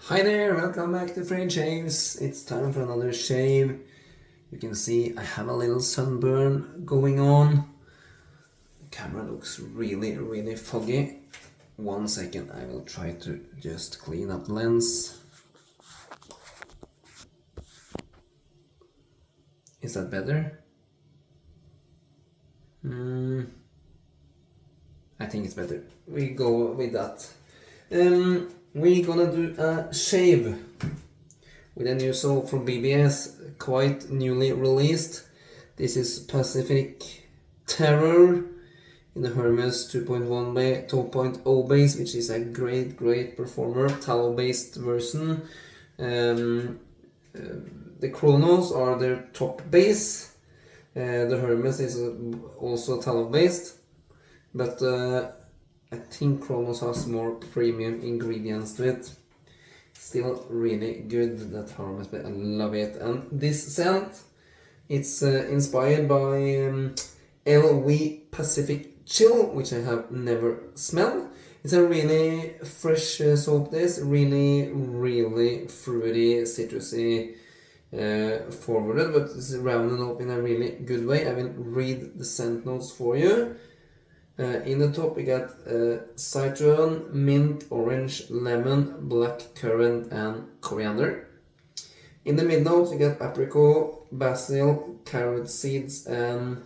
Hi there, welcome back to French Shaves. It's time for another shave. You can see I have a little sunburn going on. The camera looks really foggy. 1 second, I will try to just clean up the lens. Is that better? I think it's better. We go with that. We're gonna do a shave with a new soap from BBS, quite newly released. This is Pacific Terror in the Hermes 2.0 base, which is a great performer, tallow based version. The Chronos are their top base. The Hermes is also tallow based, but I think Chronos has more premium ingredients to it. Still really good, that Hermes, but I love it. And this scent, it's inspired by LV Pacific Chill, which I have never smelled. It's a really fresh soap. This really fruity, citrusy, forwarded, but it's rounded up in a really good way. I will read the scent notes for you. In the top we got citron, mint, orange, lemon, black currant and coriander. In the mid notes we got apricot, basil, carrot seeds and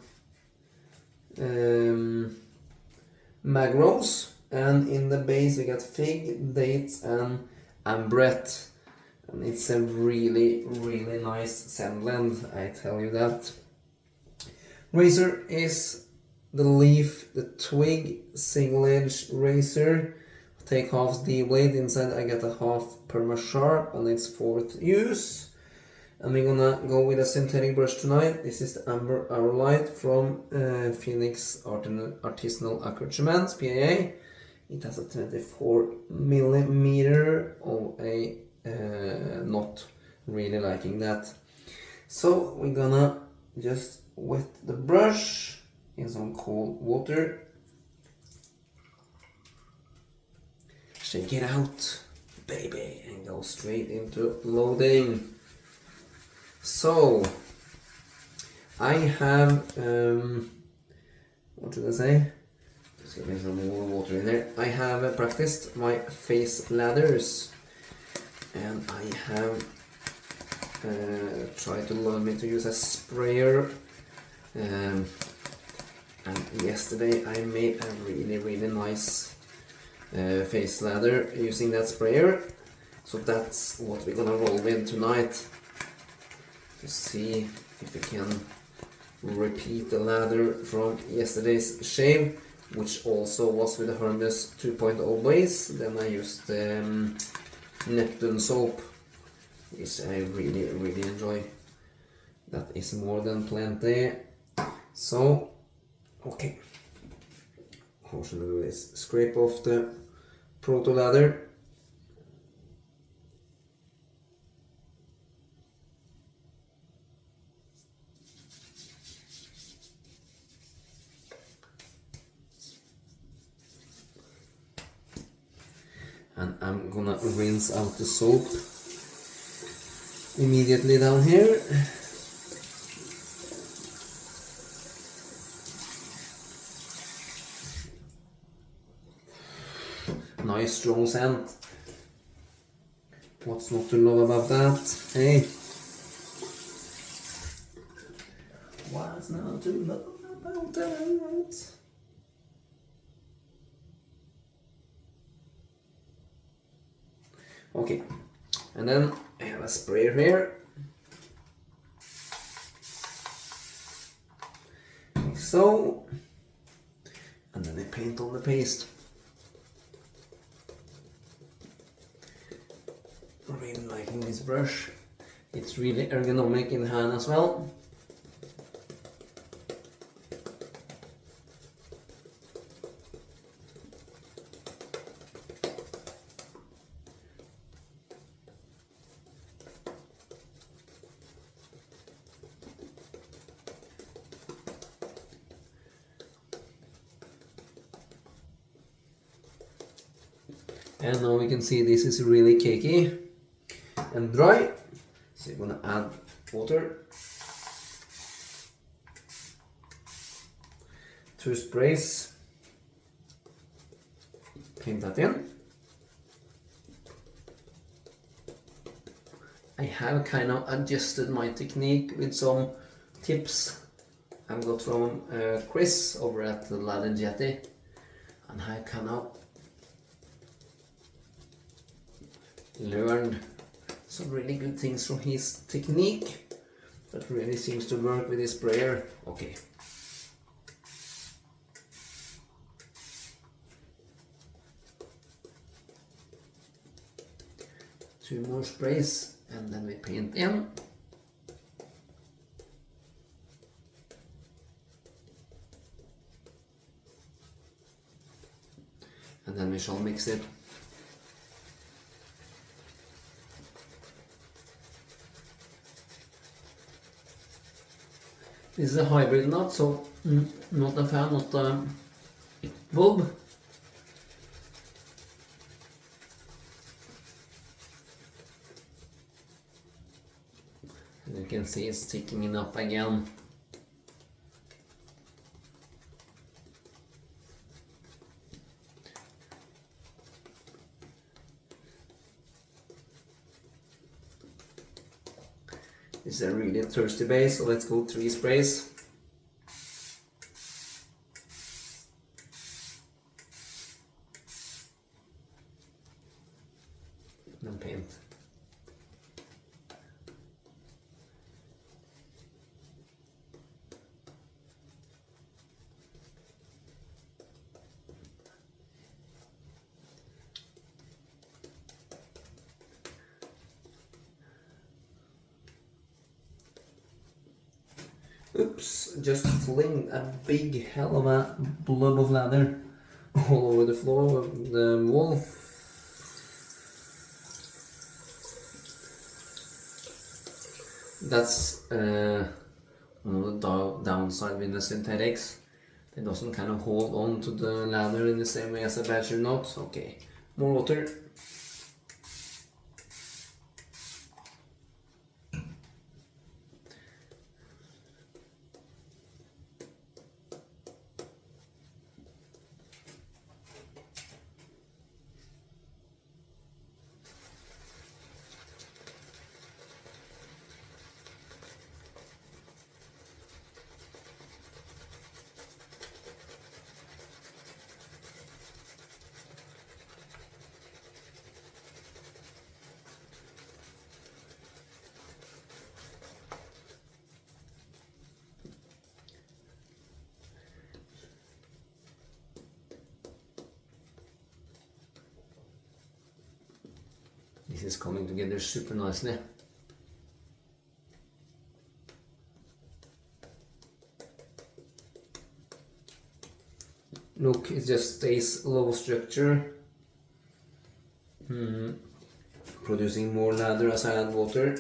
magrose. And in the base we got fig, dates and ambrette. And it's a really nice scent blend, I tell you that. Razor is the Leaf, the Twig single edge razor. Take half the blade. Inside I got a half Perma sharp on its 4th use. And we're gonna go with a synthetic brush tonight. This is the Amber Aerolite from Phoenix Artisanal Accoutrements, PAA. It has a 24mm of a not really liking that. So we're gonna just wet the brush in some cold water. Shake it out, baby, and go straight into loading. So I have what should I say? Just give me some more water in there. I have practiced my face lathers, and I have tried to learn me to use a sprayer. And yesterday I made a really nice face lather using that sprayer. So that's what we're gonna roll with tonight, to see if we can repeat the lather from yesterday's shave, which also was with the Hermes 2.0 base. Then I used Neptune soap, which I really enjoy. That is more than plenty. So okay, how should we do this? Scrape off the proto lather. And I'm gonna rinse out the soap immediately down here. Nice strong scent. What's not to love about that? Hey, what's not to love about that? Okay, and then I have a sprayer here, like so, and then I paint on the paste. Really liking this brush. It's really ergonomic in the hand as well. And now we can see this is really cakey. and dry. So you're gonna add water. 2 sprays. Paint that in. I have kind of adjusted my technique with some tips I've got from Chris over at the Ladder Jetty, and I kind of learned some really good things from his technique that really seems to work with his sprayer. Okay. Two more sprays and then we paint in. And then we shall mix it. This is a hybrid knot, so not a fan of the bulb. And you can see it's sticking it up again. This is a really thirsty base, so let's go 3 sprays. And paint. Oops, just flinged a big hell of a blob of lather all over the floor of the wall. That's one of the downside with the synthetics. It doesn't kind of hold on to the lather in the same way as a badger knot. Okay, more water. This is coming together super nicely. Look, it just stays low structure. Producing more lather as I add water.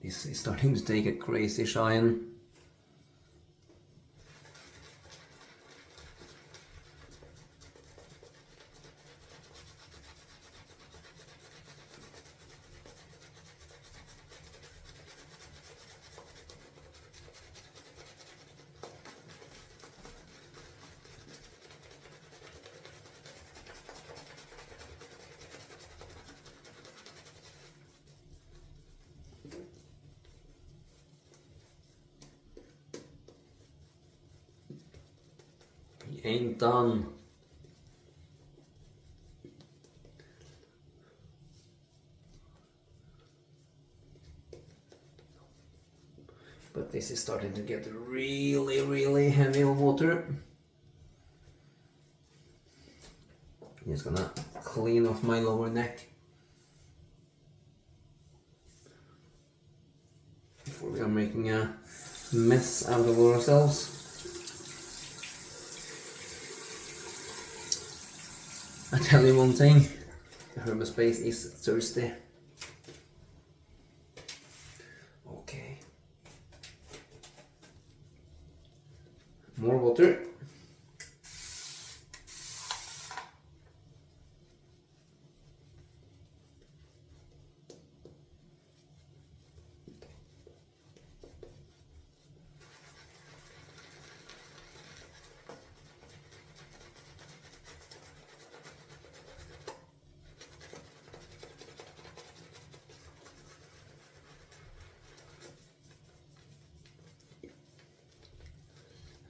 This is starting to take a crazy shine. Ain't done. But this is starting to get really heavy of water. I'm just gonna clean off my lower neck before we are making a mess out of ourselves. I tell you one thing, the Hermes base is thirsty. Okay. More water.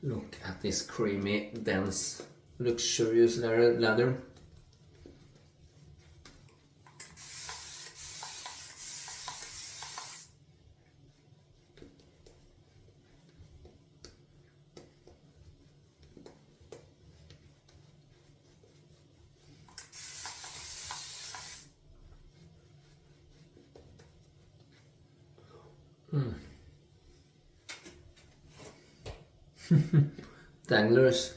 Look at this creamy, dense, luxurious leather. Danglers.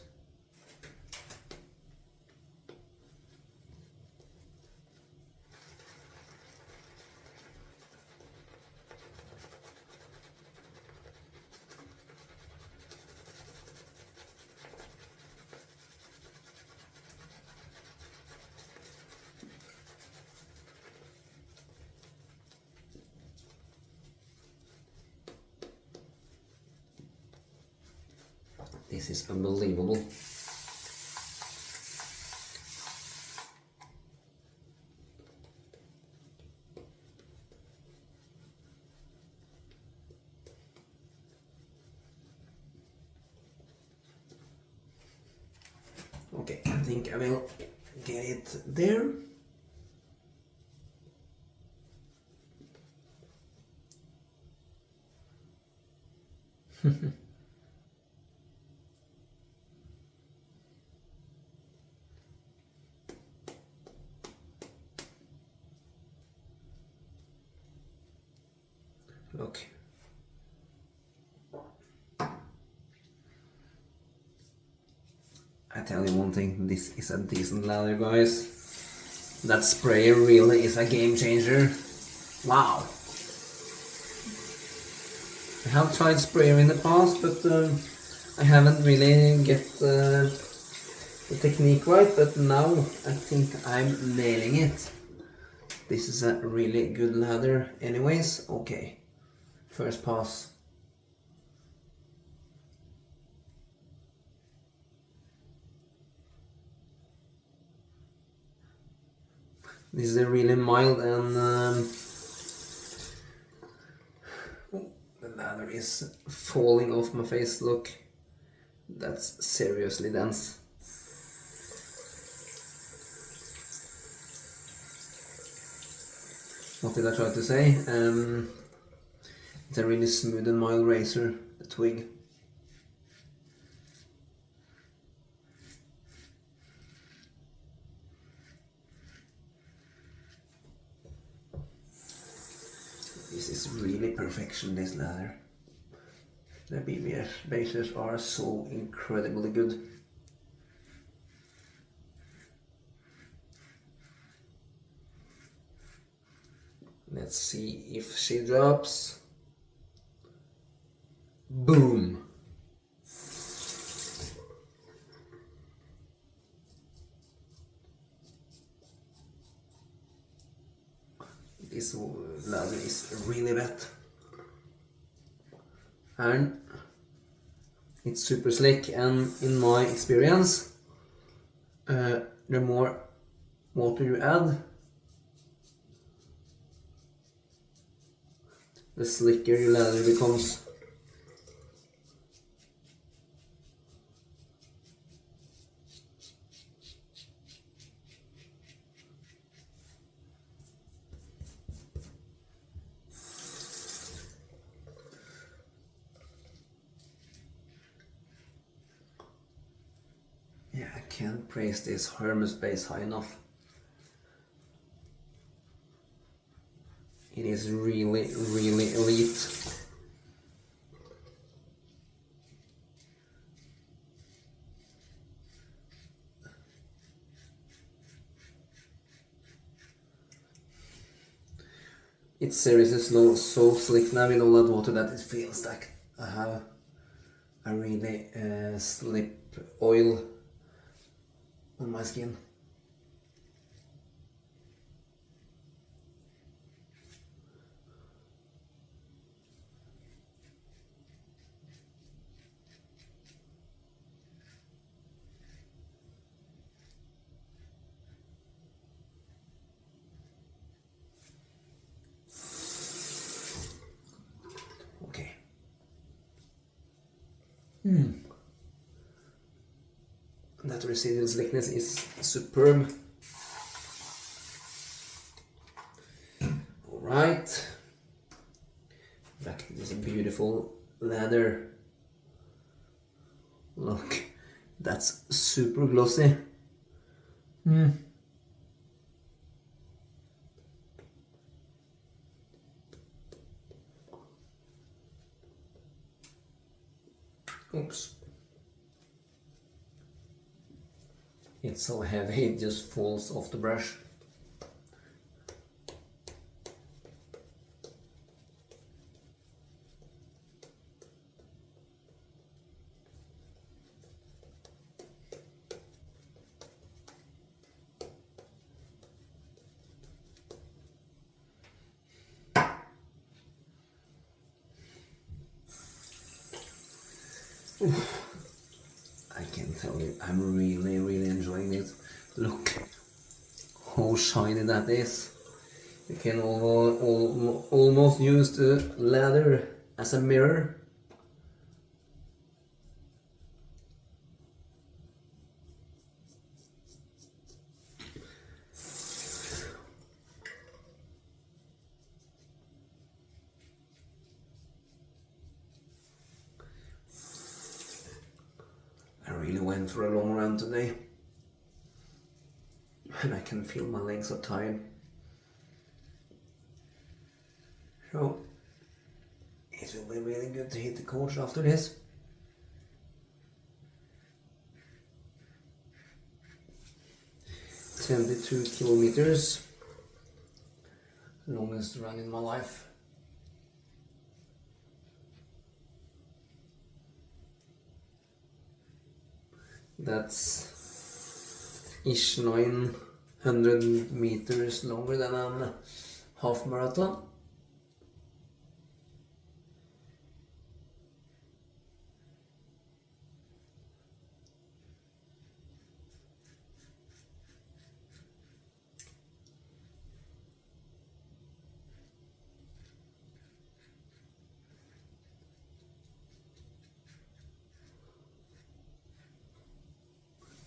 This is unbelievable. Okay, I think I will get it there. Look. I tell you one thing, this is a decent leather, guys. That spray really is a game changer. Wow. I have tried sprayer in the past, but I haven't really get the technique right, but now I think I'm nailing it. This is a really good leather anyways. Okay, first pass. This is a really mild and the leather is falling off my face. Look, that's seriously dense. What did I try to say? It's a really smooth and mild razor, the Twig. This is really perfection, this leather. The BBS bases are so incredibly good. Let's see if she drops. Boom! This leather is really wet. And it's super slick, and in my experience, the more water you add, the slicker your leather becomes. Yeah, I can't praise this Hermes base high enough. It is really, really elite. It's seriously so slick now with all that water that it feels like I have a really slip oil on my skin. Okay. That residual slickness is superb. Alright. Back to this beautiful leather. Look, that's super glossy. Oops. It's so heavy it just falls off the brush. I can tell you, I'm really enjoying it. Look how shiny that is. You can almost use the leather as a mirror. I really went for a long run today. And I can feel my legs are tired. So, it will be really good to hit the coach after this. "22 kilometers. Longest run in my life. That's ish 900 meters longer than a half marathon.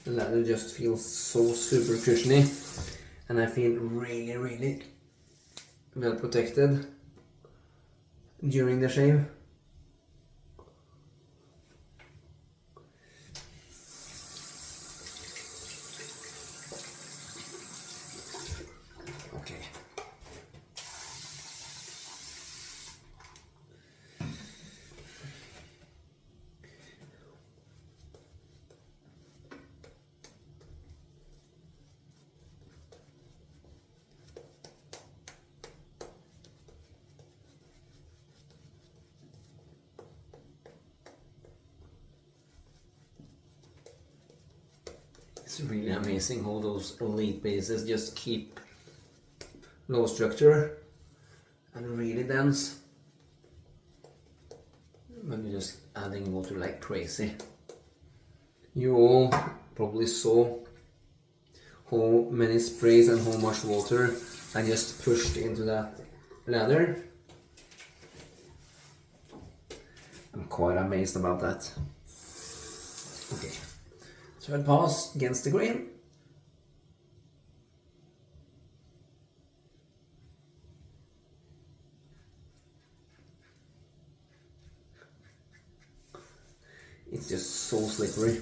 The leather just feels so super cushiony, and I feel really well protected during the shave. Okay. It's really amazing how those elite bases just keep low structure and really dense when you're just adding water like crazy. You all probably saw how many sprays and how much water I just pushed into that leather. I'm quite amazed about that. Okay. Third pass against the grain. It's just so slippery.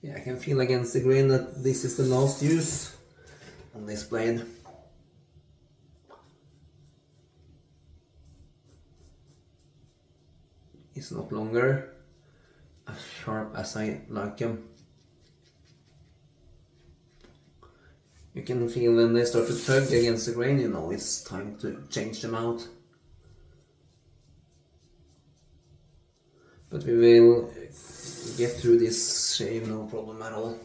Yeah, I can feel against the grain that this is the last use on this blade. It's not longer as sharp as I like them. You can feel when they start to tug against the grain, you know it's time to change them out. But we will get through this shave no problem at all.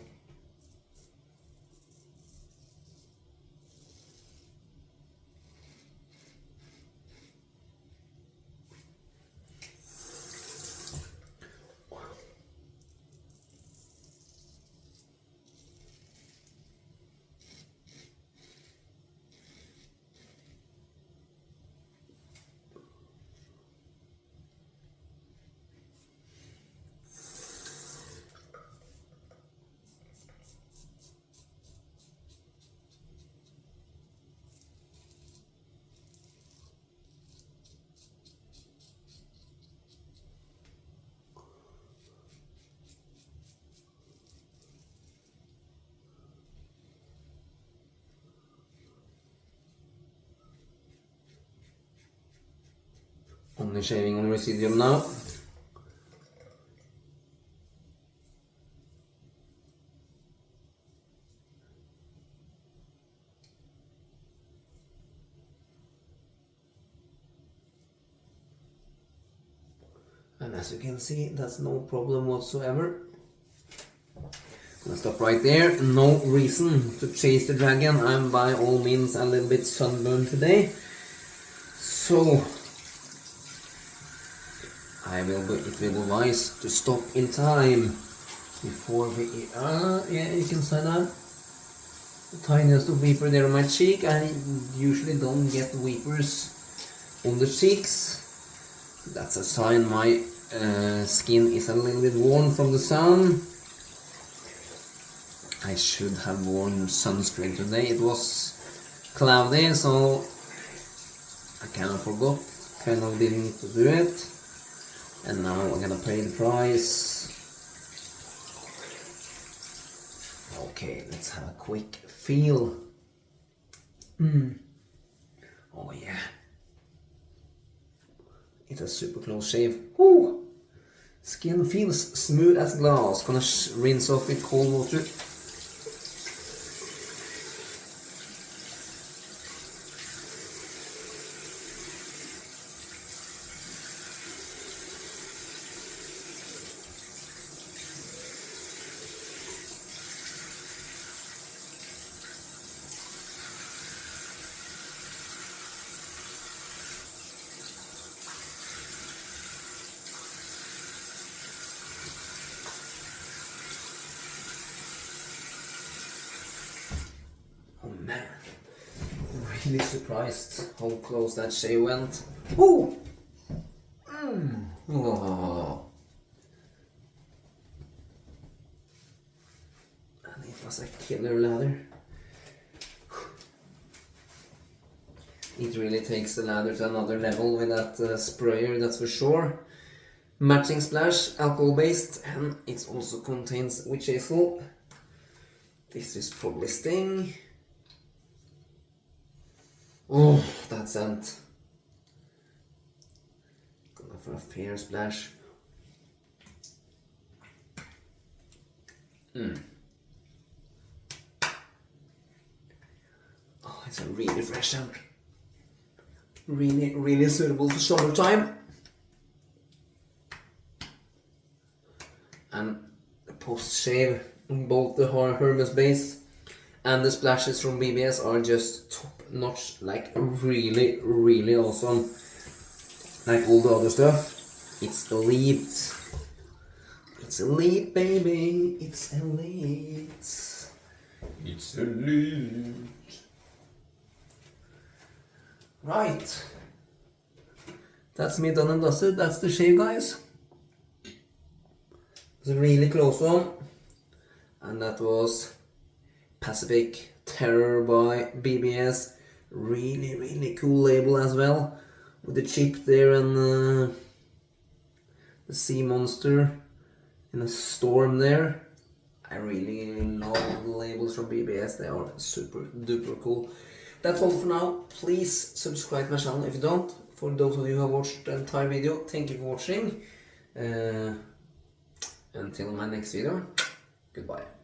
Only shaving on residuum now. And as you can see, that's no problem whatsoever. I'll stop right there. No reason to chase the dragon. I'm by all means a little bit sunburned today. So it will be wise to stop in time before we yeah, you can sign that. The tiniest of weeper there on my cheek. I usually don't get weepers on the cheeks. That's a sign my skin is a little bit worn from the sun. I should have worn sunscreen today. It was cloudy, so I kind of forgot, kind of didn't do it. And now I'm gonna pay the price. Okay, let's have a quick feel. Oh yeah. It's a super close shave. Woo! Skin feels smooth as glass. Gonna rinse off with cold water. Man, really surprised how close that shave went. Ooh! Oh. And it was a killer lather. It really takes the lather to another level with that sprayer, that's for sure. Matching splash, alcohol based, and it also contains witch hazel. This is probably sting. Oh, that scent. Going for a fair splash. Oh, it's a really fresh scent. Really, really suitable for summertime. And the post shave on both the Hermes base and the splashes from BBS are just top notch, like really, really awesome. Like all the other stuff, it's elite. It's elite, baby. It's elite. It's elite. Right. That's me done and dusted. That's the shave, guys. It's a really close one. And that was Pacific Terror by BBS. Really, really cool label as well. With the chip there and the sea monster in a storm there. I really love the labels from BBS. They are super duper cool. That's all for now. Please subscribe to my channel if you don't. For those of you who have watched the entire video, thank you for watching. Until my next video, goodbye.